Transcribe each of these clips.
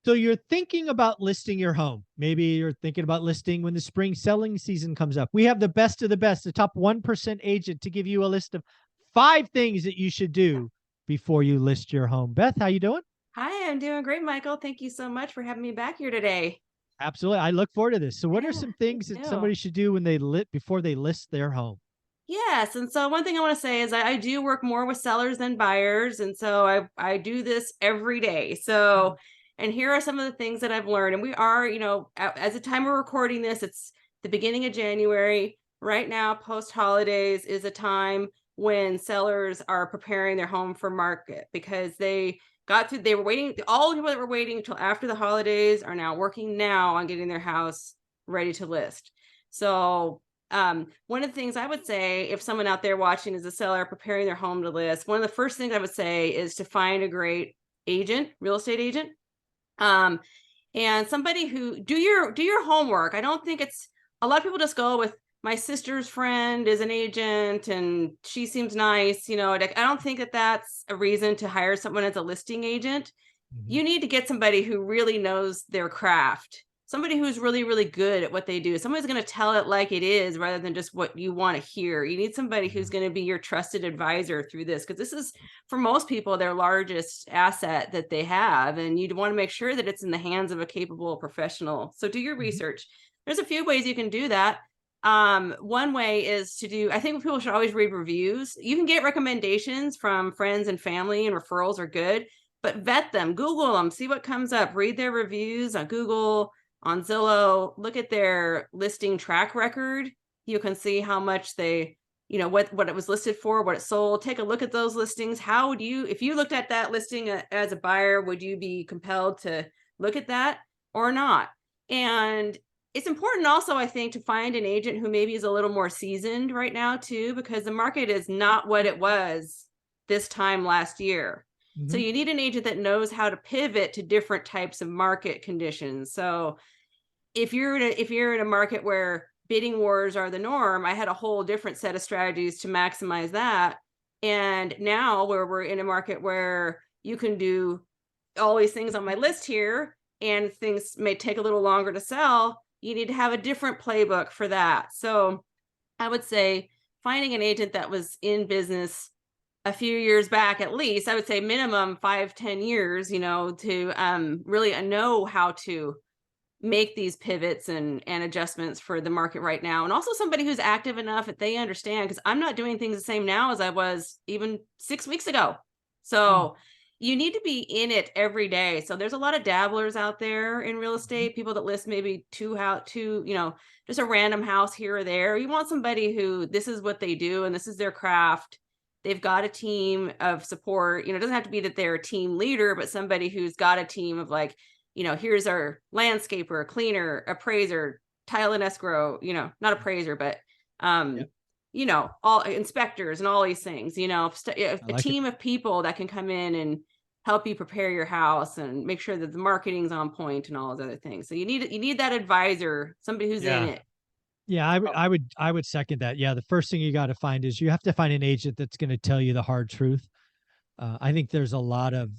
So you're thinking about listing your home. Maybe you're thinking about listing when the spring selling season comes up. We have the best of the best, the top 1% agent, to give you a list of 5 things that you should do before you list your home. Beth, how you doing? Hi, I'm doing great, Michael. Thank you so much for having me back here today. Absolutely. I look forward to this. So what are Yeah, some me things that too. somebody should do when they before they list their home? Yes, and so one thing I want to say is I do work more with sellers than buyers, and so I do this every day. So, and here are some of the things that I've learned. And we are, as the time we're recording this, it's the beginning of January. Right now, post holidays is a time when sellers are preparing their home for market because they were waiting, all the people that were waiting until after the holidays are now working now on getting their house ready to list. So one of the things I would say if someone out there watching is a seller preparing their home to list, one of the first things I would say is to find a great agent, real estate agent, um, and somebody who do your homework. I don't think it's a lot of people just go with my sister's friend is an agent and she seems nice. I don't think that that's a reason to hire someone as a listing agent. Mhm. You need to get somebody who really knows their craft. Somebody who's really, really good at what they do. Somebody's going to tell it like it is rather than just what you want to hear. You need somebody Yeah. who's going to be your trusted advisor through this because this is, for most people, their largest asset that they have. And you'd want to make sure that it's in the hands of a capable professional. So do your Mhm. research. There's a few ways you can do that. One way is I think people should always read reviews. You can get recommendations from friends and family, and referrals are good, but vet them, Google them, see what comes up, read their reviews on Google, on Zillow, look at their listing track record. You can see how much they, what it was listed for, what it sold. Take a look at those listings. How would you, if you looked at that listing as a buyer, would you be compelled to look at that or not? And it's important also, I think, to find an agent who maybe is a little more seasoned right now too, because the market is not what it was this time last year. So Mhm. you need an agent that knows how to pivot to different types of market conditions. So if you're in a market where bidding wars are the norm, I had a whole different set of strategies to maximize that. And now where we're in a market where you can do all these things on my list here and things may take a little longer to sell, you need to have a different playbook for that. So I would say finding an agent that was in business a few years back, at least, I would say minimum 5-10 years, to really know how to make these pivots and adjustments for the market right now. And also somebody who's active enough that they understand, because I'm not doing things the same now as I was even 6 weeks ago. Mm. So you need to be in it every day. So there's a lot of dabblers out there in real Mhm. estate, people that list maybe just a random house here or there. You want somebody who this is what they do and this is their craft. They've got a team of support. It doesn't have to be that they're a team leader, but somebody who's got a team of like, here's our landscaper, cleaner, appraiser, tile and escrow, not appraiser, but, Yep. all inspectors and all these things, I a like it. team of people that can come in and help you prepare your house and make sure that the marketing's on point and all those other things. So you need that advisor, somebody who's in Yeah. it. Yeah, I would second that. Yeah, the first thing you got to find is you have to find an agent that's going to tell you the hard truth. I think there's a lot of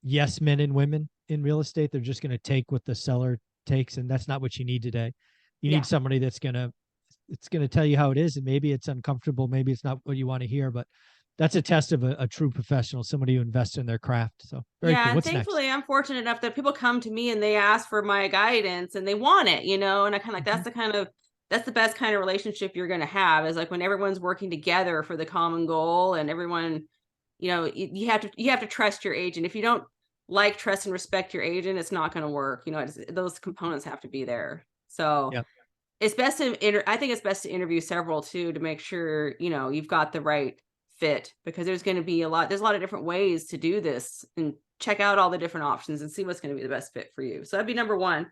yes men and women in real estate. They're just going to take what the seller takes, and that's not what you need today. You need Yeah. somebody that's going to tell you how it is, and maybe it's uncomfortable, maybe it's not what you want to hear, but that's a test of a true professional, somebody who invests in their craft. So very Yeah, cool. and What's next? thankfully, I'm fortunate enough that people come to me and they ask for my guidance and they want it, and I kind of like Mhm. that's the best kind of relationship you're going to have is like when everyone's working together for the common goal and everyone, you have to trust your agent. If you don't like, trust, and respect your agent, it's not going to work. Those components have to be there. So Yep. I think it's best to interview several too to make sure, you've got the right fit because there's a lot of different ways to do this and check out all the different options and see what's going to be the best fit for you. So that'd be number one.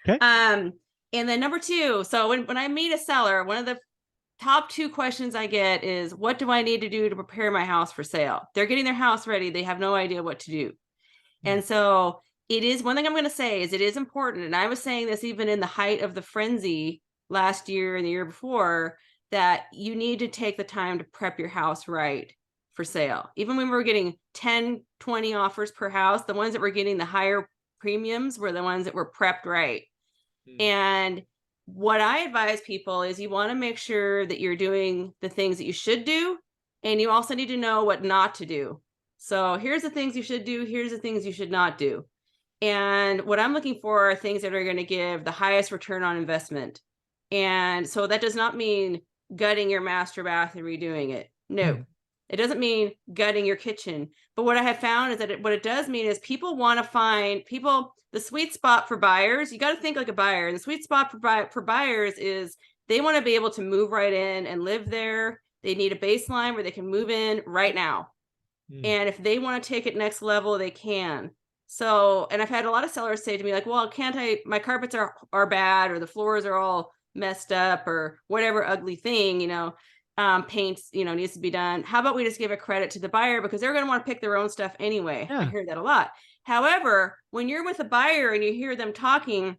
Okay. Um, and then number two, so when I meet a seller, one of the top two questions I get is what do I need to do to prepare my house for sale? They're getting their house ready. They have no idea what to do. Mm. And so it is one thing I'm going to say is it is important. And I was saying this even in the height of the frenzy last year and the year before that you need to take the time to prep your house right for sale. Even when we were getting 10, 20 offers per house, the ones that were getting the higher premiums were the ones that were prepped right. Mm. And what I advise people is you want to make sure that you're doing the things that you should do. And you also need to know what not to do. So here's the things you should do. Here's the things you should not do. And what I'm looking for are things that are going to give the highest return on investment. And so that does not mean gutting your master bath and redoing it. No, it doesn't mean gutting your kitchen. But what I have found is that what it does mean is people want to find the sweet spot for buyers. You got to think like a buyer. And the sweet spot for buyers is they want to be able to move right in and live there. They need a baseline where they can move in right now. And if they want to take it next level, they can. So, and I've had a lot of sellers say to me like, well, can't my carpets are bad, or the floors are all messed up, or whatever ugly thing, paint, needs to be done. How about we just give a credit to the buyer, because they're going to want to pick their own stuff anyway. Yeah. I hear that a lot. However, when you're with a buyer and you hear them talking,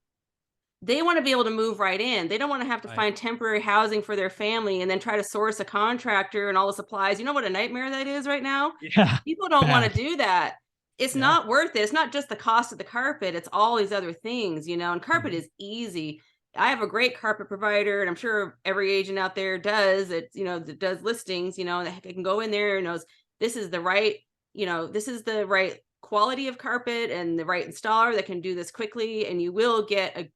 they want to be able to move right in. They don't want to have to find temporary housing for their family and then try to source a contractor and all the supplies. You know what a nightmare that is right now? Yeah. People don't want to do that. It's not worth it. It's not just the cost of the carpet. It's all these other things, and carpet is easy. I have a great carpet provider, and I'm sure every agent out there does it, that does listings, that can go in there and knows this is the right, this is the right quality of carpet and the right installer that can do this quickly. And you will get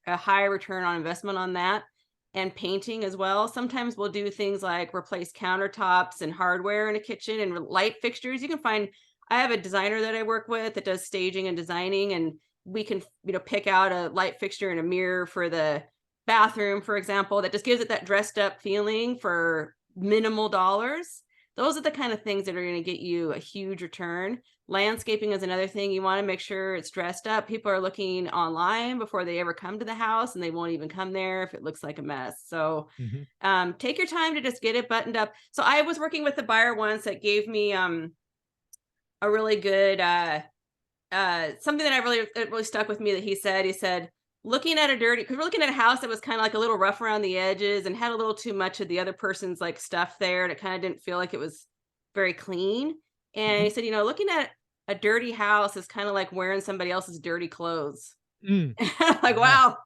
a higher return on investment on that. And painting as well. Sometimes we'll do things like replace countertops and hardware in a kitchen and light fixtures. You can find, I have a designer that I work with that does staging and designing, and we can, pick out a light fixture and a mirror for the bathroom, for example, that just gives it that dressed up feeling for minimal dollars. Those are the kind of things that are going to get you a huge return. Landscaping is another thing. You want to make sure it's dressed up. People are looking online before they ever come to the house, and they won't even come there if it looks like a mess. So take your time to just get it buttoned up. So I was working with a buyer once that gave me a really good something that really stuck with me, that he said, looking at because we're looking at a house that was kind of like a little rough around the edges and had a little too much of the other person's like stuff there, and it kind of didn't feel like it was very clean. And he said, looking at a dirty house is kind of like wearing somebody else's dirty clothes. Like, wow,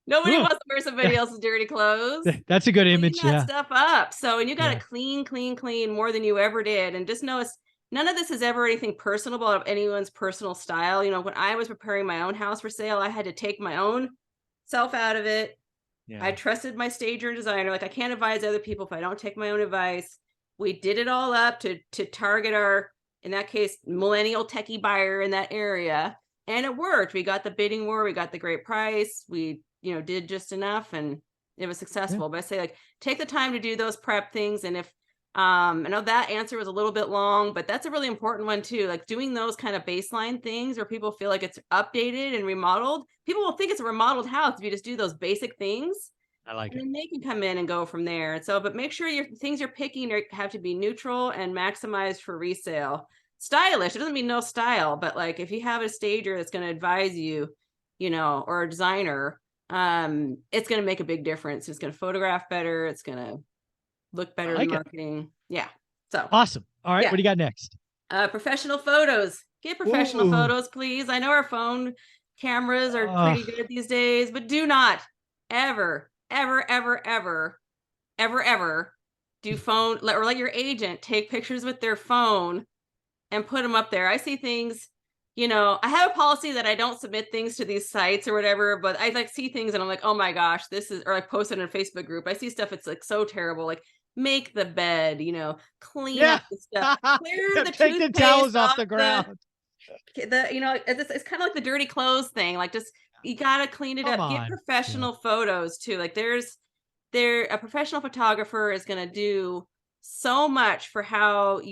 nobody wants to wear somebody else's dirty clothes. That's a good image. Clean that stuff up. So, and you got to clean more than you ever did. And just know none of this is ever anything personal about anyone's personal style. When I was preparing my own house for sale, I had to take my own self out of it. I trusted my stager and designer. Like, I can't advise other people if I don't take my own advice. We did it all up to target our, in that case, millennial techie buyer in that area. And it worked. We got the bidding war. We got the great price. We, did just enough, and it was successful. But I say, like, take the time to do those prep things. And if, I know that answer was a little bit long, but that's a really important one too. Like, doing those kind of baseline things where people feel like it's updated and remodeled. People will think it's a remodeled house if you just do those basic things. I like it. And they can come in and go from there. And so, but make sure your things you're picking have to be neutral and maximized for resale. Stylish, it doesn't mean no style, but like if you have a stager that's going to advise you, or a designer, it's going to make a big difference. It's going to photograph better. It's going to look better in marketing. Yeah. So awesome. All right. What do you got next? Professional photos. Get professional photos, please. I know our phone cameras are pretty good these days, but do not ever do phone, or let your agent take pictures with their phone and put them up there. I see things, I have a policy that I don't submit things to these sites or whatever, but I like see things and I'm like, oh my gosh, or I post it in a Facebook group. I see stuff. It's like so terrible. Like, make the bed, clean up the stuff, clear the take the towels off the ground. It's kind of like the dirty clothes thing. Like, just, you got to clean it up. Get professional photos too. Like, a professional photographer is going to do so much for how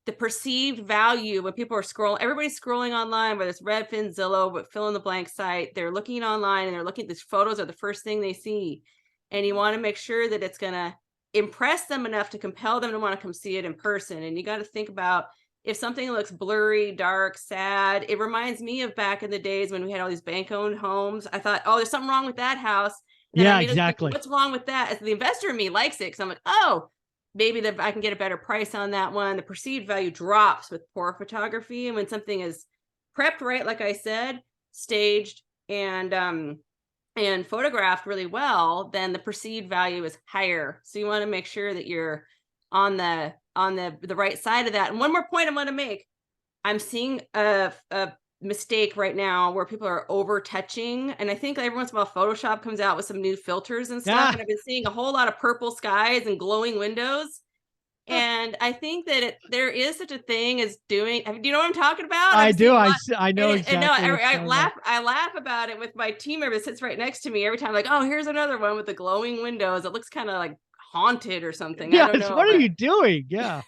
the perceived value when people are scrolling. Everybody's scrolling online, whether it's Redfin, Zillow, but fill in the blank site. They're looking online and they're looking at these photos are the first thing they see. And you want to make sure that it's going to impress them enough to compel them to want to come see it in person. And you got to think about, if something looks blurry, dark, sad, it reminds me of back in the days when we had all these bank-owned homes. I thought, oh, there's something wrong with that house. Exactly. What's wrong with that? As the investor in me likes it, because I'm like, oh, maybe I can get a better price on that one. The perceived value drops with poor photography. And when something is prepped right, like I said, staged, and photographed really well, then the perceived value is higher. So you want to make sure that you're on the right side of that. And one more point I'm going to make. I'm seeing a mistake right now where people are over touching. And I think every once in a while Photoshop comes out with some new filters and stuff. Ah, And I've been seeing a whole lot of purple skies and glowing windows. And I think that there is such a thing as doing. Do you know what I'm talking about? I'm I seeing do. a lot. I know And no, exactly what you're I talking about. laugh. I laugh about it with my team member that sits right next to me every time. Like, oh, here's another one with the glowing windows. It looks kind of like haunted or something. I don't Yes. know, What are but you doing? Yeah.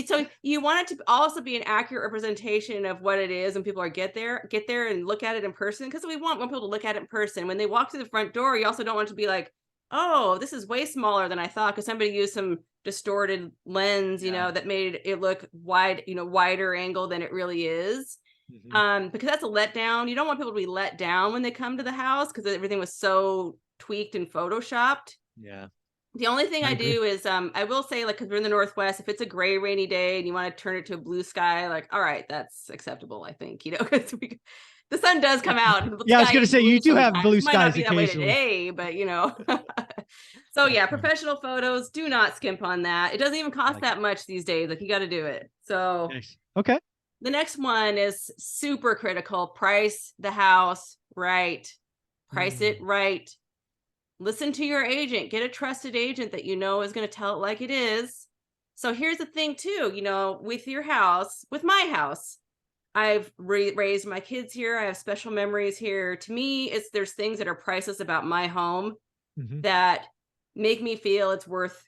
so you want it to also be an accurate representation of what it is, and people are get there and look at it in person, because we want people to look at it in person. When they walk through the front door, you also don't want it to be like, oh, this is way smaller than I thought, because somebody used some distorted lens, Yeah. that made it look wide, wider angle than it really is. Mhm. Because that's a letdown. You don't want people to be let down when they come to the house because everything was so tweaked and photoshopped. Yeah. The only thing I I agree. do is I will say, like, because we're in the Northwest, if it's a gray rainy day and you want to turn it to a blue sky, like, all right, that's acceptable, I think, because the sun does come out and the Yeah, I was sky going to is say blue you do have sometimes. blue It might not skies be that way occasionally. today, but so That's yeah, funny. professional photos, do not skimp on that. It doesn't even I cost like it. that much these days. Like, you got to do it. So Nice. Okay. the next one is super critical. Price the house right. Price it Mm. right. Listen to your agent. Get a trusted agent that you know is going to tell it like it is. So here's the thing too, with your house, with my house, I've raised my kids here. I have special memories here. To me, there's things that are priceless about my home Mhm. that make me feel it's worth,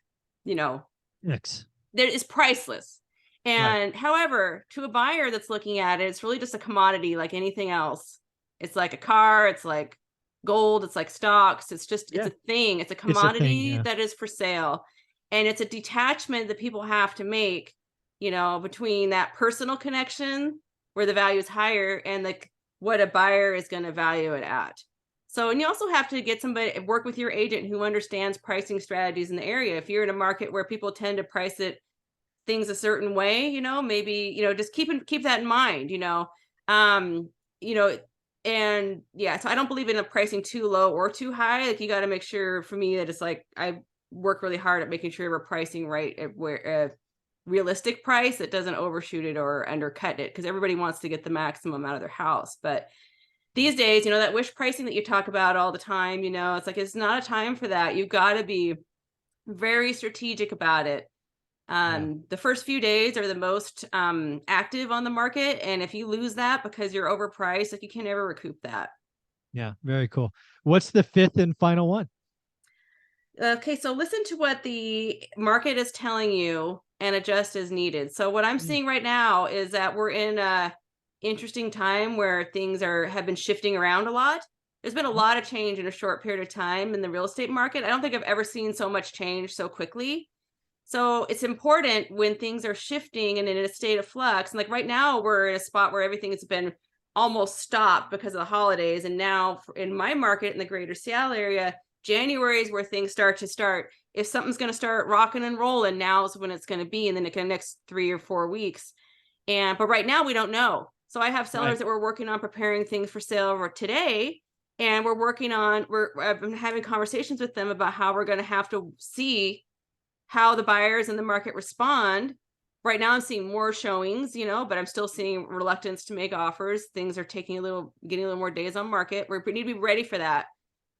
you know, X. that is priceless. Right. And however, to a buyer that's looking at it, it's really just a commodity like anything else. It's like a car, it's like gold, it's like stocks, it's Yeah. a thing, it's a It's a thing. commodity Yeah. that is for sale. And it's a detachment that people have to make, between that personal connection where the value is higher and like what a buyer is going to value it at. So, and you also have to get somebody work with your agent who understands pricing strategies in the area. If you're in a market where people tend to price it things a certain way, maybe, just keep that in mind, um, you know, and yeah, so I don't believe in the pricing too low or too high. Like, you got to make sure, for me, that it's like, I work really hard at making sure we're pricing right at where a realistic price that doesn't overshoot it or undercut it, because everybody wants to get the maximum out of their house. But these days, that wish pricing that you talk about all the time, it's like, it's not a time for that. You've got to be very strategic about it. Yeah. The first few days are the most active on the market, and if you lose that because you're overpriced, like, you can never recoup that. Yeah. Very cool. What's the fifth and final one? Okay, so listen to what the market is telling you and adjust as needed. So what I'm Mm. seeing right now is that we're in a interesting time where things have been shifting around a lot. There's been a Mhm. lot of change in a short period of time in the real estate market. I don't think I've ever seen so much change so quickly. So it's important when things are shifting and in a state of flux. And like right now, we're in a spot where everything has been almost stopped because of the holidays. And now in my market in the greater Seattle area, January is where things start. If something's going to start rocking and rolling, now is when it's going to be in the next 3 or 4 weeks. But right now we don't know. So I have Right. sellers that we're working on preparing things for sale today. And I've been having conversations with them about how we're going to have to see how the buyers in the market respond. Right now I'm seeing more showings, but I'm still seeing reluctance to make offers. Things are getting a little more days on market. We need to be ready for that.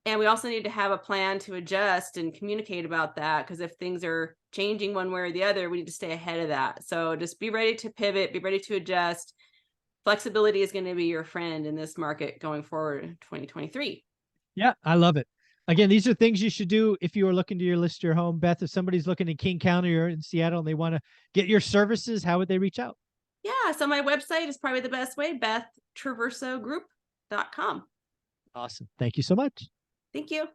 And we also need to have a plan to adjust and communicate about that, because if things are changing one way or the other, we need to stay ahead of that. So just be ready to pivot, be ready to adjust. Flexibility is going to be your friend in this market going forward in 2023. Yeah. I love it. Again, these are things you should do if you are looking to list your home. Beth, if somebody's looking in King County or in Seattle and they want to get your services, how would they reach out? Yeah, so my website is probably the best way, BethTraversogroup.com. Awesome. Thank you so much. Thank you.